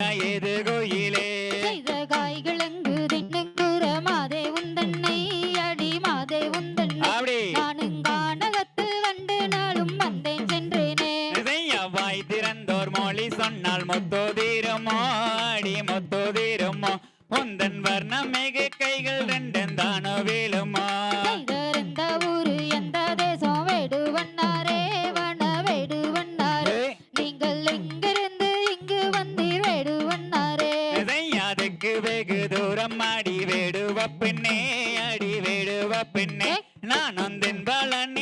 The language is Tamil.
ஏது கோயிலே செய்த காய்கள் எங்கு தின்னுங்குற மாதே உந்தன்னை அடி மாதே உந்தன்னை அப்படி நானும் கானகத்து கண்டு நாளும் வந்தேன் சென்றேனே வாய் திறந்தோர் மொழி சொன்னால் மொத்தோதீரமோ அடி மொத்தோதீரமோ உந்தன் வர்ணம் மிகு கைகள் ரெண்டும் தானோ வீழுமோ எந்த ஊரு எந்த தேசம் வேடுவண்ணாரே வன வேடுவண்ணாரே நீங்கள் எங்கிருந்து இங்கு வந்தீர் வேடுவண்ணாரே அதுக்கு வெகு தூரம் அடி வேடுவ பெண்ணே அடி வேடுவ பெண்ணே நான் வந்தின் பலன்